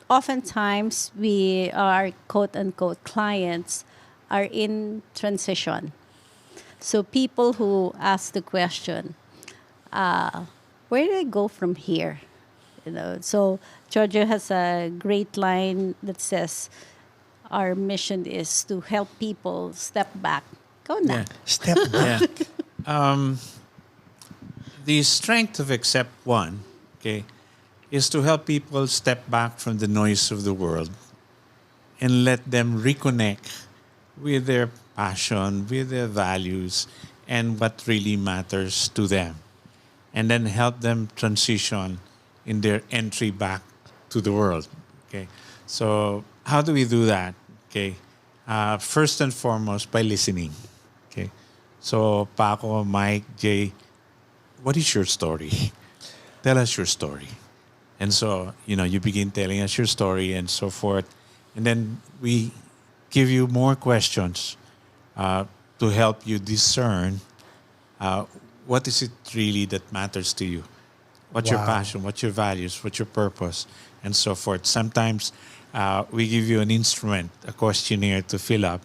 Oftentimes, we our quote unquote clients are in transition. So people who ask the question, where do I go from here? So Jojo has a great line that says, "Our mission is to help people step back." Go na. Yeah. Step back. Yeah. The strength of Accept One, okay, is to help people step back from the noise of the world and let them reconnect with their passion, with their values, and what really matters to them. And then help them transition in their entry back to the world. Okay. So how do we do that? Okay. First and foremost, by listening. Okay. So Paco, Mike, Jay, what is your story? Tell us your story. And so, you begin telling us your story and so forth. And then we give you more questions to help you discern what is it really that matters to you. What's your Wow. passion? What's your values? What's your purpose? And so forth. Sometimes we give you an instrument, a questionnaire to fill up,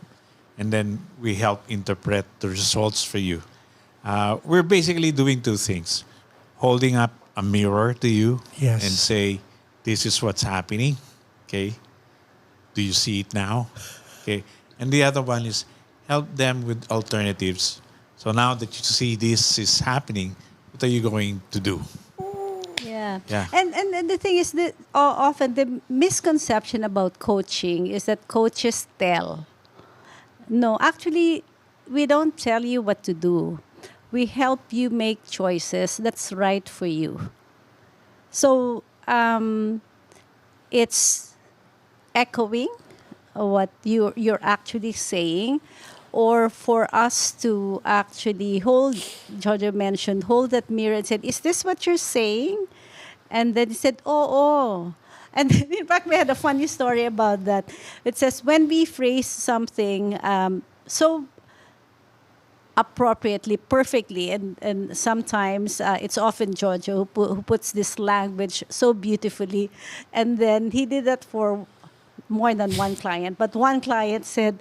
and then we help interpret the results for you. We're basically doing two things. Holding up a mirror to you Yes. and say, this is what's happening. Okay. Do you see it now? Okay. And the other one is help them with alternatives. So now that you see this is happening, what are you going to do? Yeah. Yeah. And the thing is that often the misconception about coaching is that coaches tell. No, actually, we don't tell you what to do. We help you make choices that's right for you. So it's echoing what you're actually saying, or for us to actually hold, Jojo mentioned, hold that mirror and said, is this what you're saying? And then he said, oh. And then, in fact, we had a funny story about that. It says, when we phrase something so appropriately, perfectly, and sometimes it's often Jojo who puts this language so beautifully. And then he did that for more than one client. But one client said,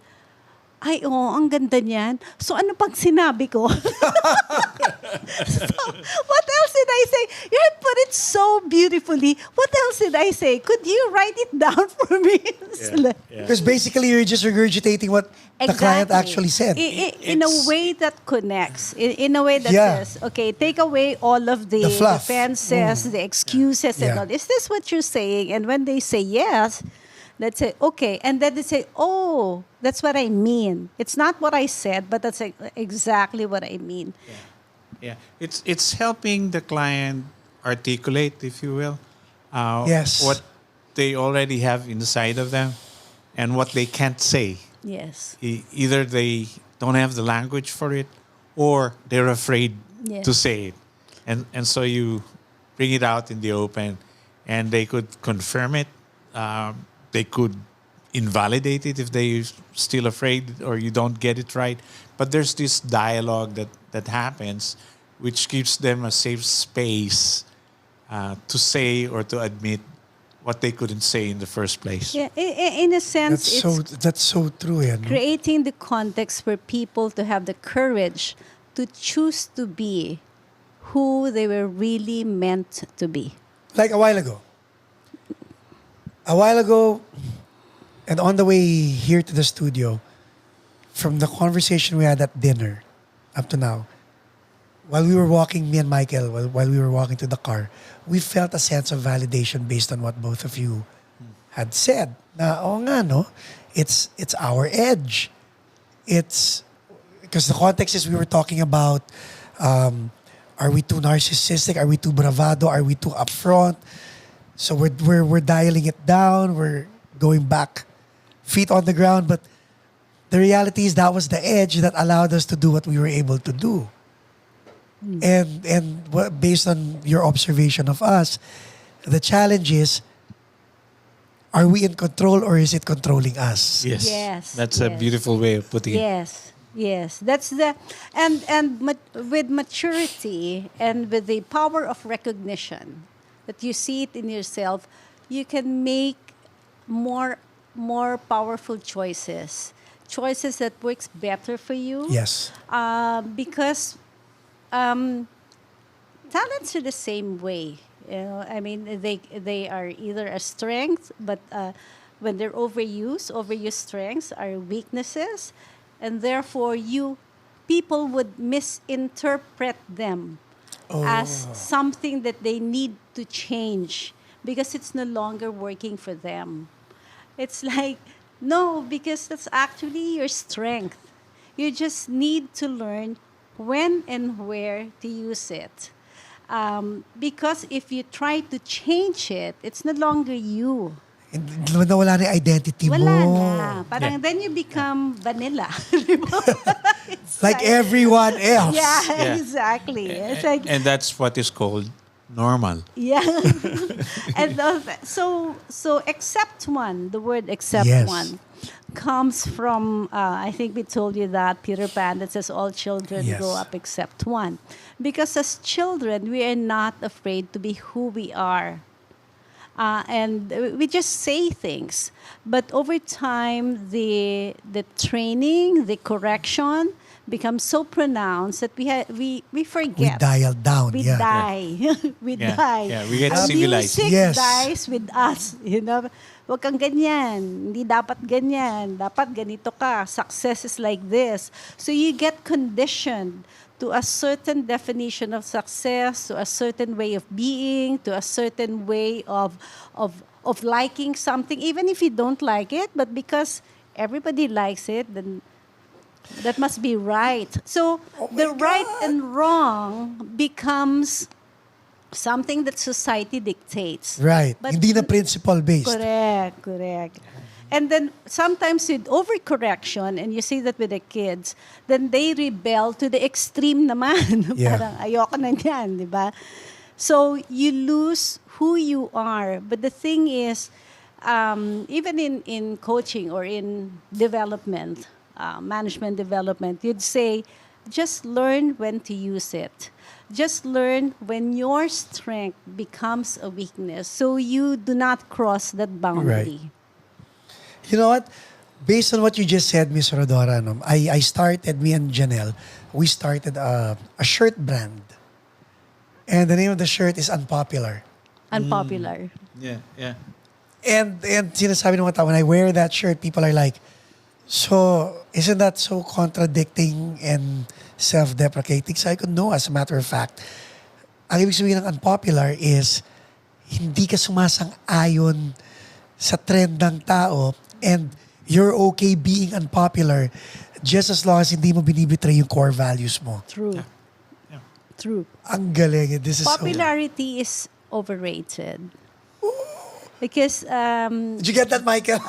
ay, oo, ang ganda niyan. So, ano pang sinabi ko? So, what else did I say? You had put it so beautifully. What else did I say? Could you write it down for me? Because basically you're just regurgitating what the client actually said. In a way that connects. In a way that Yeah. says, okay, take away all of the fluff. defenses, the excuses and Yeah. all. Is this what you're saying? And when they say yes, let's say, okay. And then they say, oh, that's what I mean. It's not what I said, but that's exactly what I mean. Yeah. It's helping the client articulate, if you will, Yes. what they already have inside of them and what they can't say. Yes. Either they don't have the language for it or they're afraid Yes. to say it. And so you bring it out in the open and they could confirm it. They could invalidate it if they're still afraid or you don't get it right. But there's this dialogue that happens which gives them a safe space to say or to admit what they couldn't say in the first place. Yeah, in a sense, That's so true. Yeah, no? creating the context for people to have the courage to choose to be who they were really meant to be. Like a while ago. And on the way here to the studio, from the conversation we had at dinner up to now, while we were walking, me and Michael, while we were walking to the car, we felt a sense of validation based on what both of you had said. Na, oo nga, no? It's our edge. It's because the context is we were talking about, are we too narcissistic? Are we too bravado? Are we too upfront? So we're dialing it down. We're going back, feet on the ground. But the reality is that was the edge that allowed us to do what we were able to do. And based on your observation of us, the challenge is, are we in control or is it controlling us? Yes. Yes, That's a yes. beautiful way of putting it. Yes. Yes, that's the with maturity and with the power of recognition that you see it in yourself, you can make more powerful choices, choices that works better for you. Yes. Because um, talents are the same way. I mean, they are either a strength, but when they're overused strengths are weaknesses, and therefore people would misinterpret them as Oh, something that they need to change because it's no longer working for them. It's like, no, because that's actually your strength. You just need to learn when and where to use it. Because if you try to change it, it's no longer you. and nawala na yung identity Wala na. mo. Parang Yeah. then you become vanilla. Di ba? It's Like everyone else. Yeah, Yeah. exactly. It's like, And that's what is called normal. yeah. And so except one, the word except Yes. one comes from, I think we told you that, Peter Pan, that says all children Yes. grow up except one. Because as children, we are not afraid to be who we are. And we just say things. But over time, the training, the correction becomes so pronounced that we We forget. dial down. We Yeah. die. We Yeah, die. yeah, we get Our civilized. music Yes. dies with us. Huwag kang ganyan. Hindi dapat ganyan. Dapat ganito ka. Success is like this. So you get conditioned to a certain definition of success, to a certain way of being, to a certain way of liking something, even if you don't like it, but because everybody likes it, then that must be right. So the right and wrong becomes something that society dictates. Right. But- Hindi na principle-based. Correct. And then sometimes with overcorrection, and you see that with the kids, then they rebel to the extreme naman. Yeah. Parang ayoko na niyan, di ba? So you lose who you are. But the thing is, even in coaching or in development, management development, you'd say, just learn when to use it. Just learn when your strength becomes a weakness, so you do not cross that boundary. You know what? Based on what you just said, Miss Rhodora, no, I started, me and Janelle, we started a shirt brand. And the name of the shirt is Unpopular. Unpopular. Yeah, yeah. And sinasabi ng mga tao, when I wear that shirt, people are like, so, isn't that so contradicting and self-deprecating? So I could know, as a matter of fact, ang ibig sabihin ng unpopular is, hindi ka sumasang-ayon sa trend ng tao and you're okay being unpopular just as long as hindi mo binibitray yung core values mo. True. Yeah. True. Ang galing. This is Popularity is overrated. Because Did you get that, Michael?